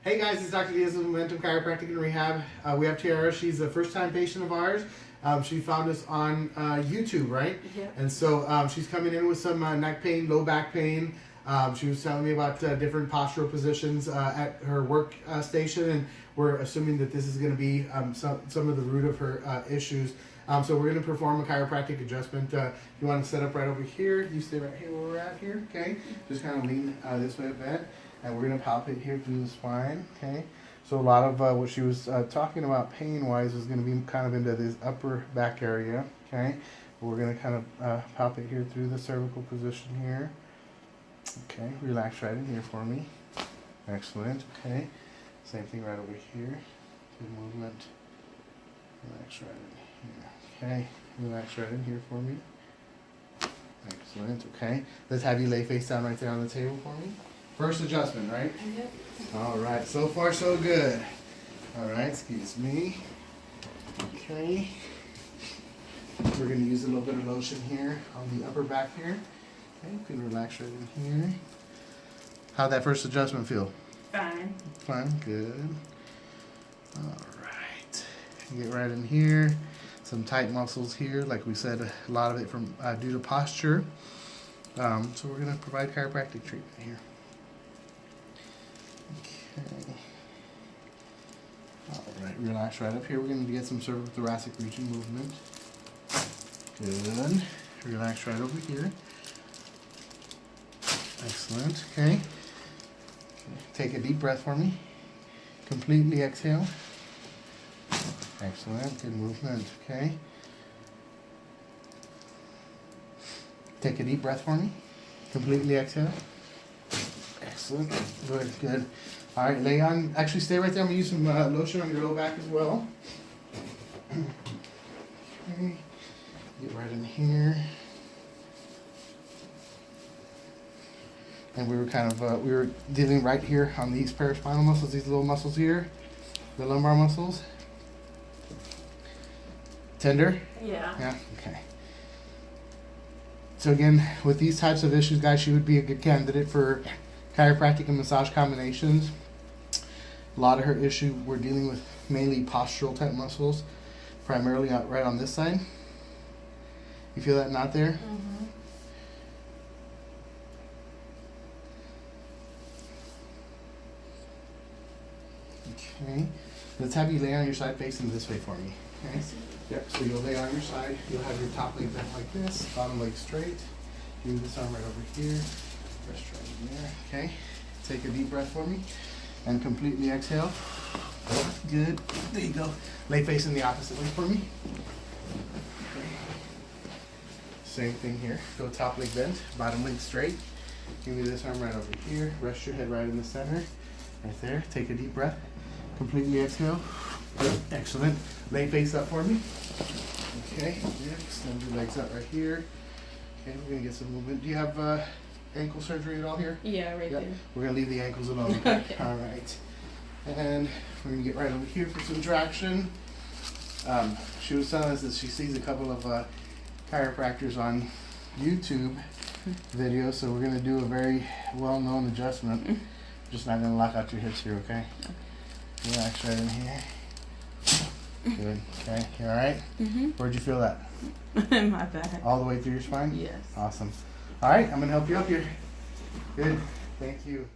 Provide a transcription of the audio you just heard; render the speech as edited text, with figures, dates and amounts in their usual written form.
Hey guys, it's Dr. Diaz with Momentum Chiropractic and Rehab. We have Tiara. She's a first-time patient of ours. She found us on YouTube, right? Yeah. And so she's coming in with some neck pain, low back pain. She was telling me about different postural positions at her work station, and we're assuming that this is going to be some of the root of her issues. So we're going to perform a chiropractic adjustment. You want to set up right over here. You stay right here where we're at here, okay? Just kind of lean this way a bit. And we're going to palpate here through the spine, okay? So a lot of what she was talking about pain-wise is going to be kind of into this upper back area, okay? We're going to kind of palpate here through the cervical position here. Okay, relax right in here for me. Excellent, okay. Same thing right over here. Good movement. Relax right in here. Okay, relax right in here for me. Excellent, okay. Let's have you lay face down right there on the table for me. First adjustment, right? Yep. All right, so far so good. All right, excuse me. Okay. We're going to use a little bit of lotion here on the upper back here. Okay, you can relax right in here. How'd that first adjustment feel? Fine. Fine, good. All right. Get right in here. Some tight muscles here, like we said, a lot of it from due to posture. So we're going to provide chiropractic treatment here. Okay. All right, relax right up here. We're going to get some cervicothoracic region movement. Good. Relax right over here. Excellent. Okay. Take a deep breath for me. Completely exhale. Excellent. Good movement. Okay. Take a deep breath for me. Completely exhale. Excellent. Good. Good. All right. Lay on. Actually, stay right there. I'm gonna use some lotion on your low back as well. Okay. Get right in here. And we were kind of we were dealing right here on these paraspinal muscles, these little muscles here, the lumbar muscles. Tender? Yeah. Yeah. Okay. So again, with these types of issues, guys, she would be a good candidate for chiropractic and massage combinations. A lot of her issue, we're dealing with mainly postural type muscles, primarily right on this side. You feel that knot there? Mm-hmm. Okay. Let's have you lay on your side facing this way for me. Okay. Yep. So you'll lay on your side. You'll have your top leg bent like this, bottom leg straight. Move this arm right over here. Rest right in there. Okay. Take a deep breath for me, and completely exhale. Good. There you go. Lay facing the opposite way for me. Okay. Same thing here. Go top leg bent, bottom leg straight. Give me this arm right over here. Rest your head right in the center. Right there. Take a deep breath. Completely exhale. Excellent. Lay face up for me. Okay. Yeah. Extend your legs out right here. Okay. We're gonna get some movement. Do you have ankle surgery at all here? Yeah, right there. We're gonna leave the ankles alone. Okay. All right. And we're gonna get right over here for some traction. She was telling us that she sees a couple of chiropractors on YouTube videos, so we're gonna do a very well-known adjustment. Just not gonna lock out your hips here, okay? Relax right in here. Good. Okay. You all right? Mm-hmm. Where'd you feel that? My back. All the way through your spine? Yes. Awesome. All right. I'm gonna help you up here. Good. Thank you.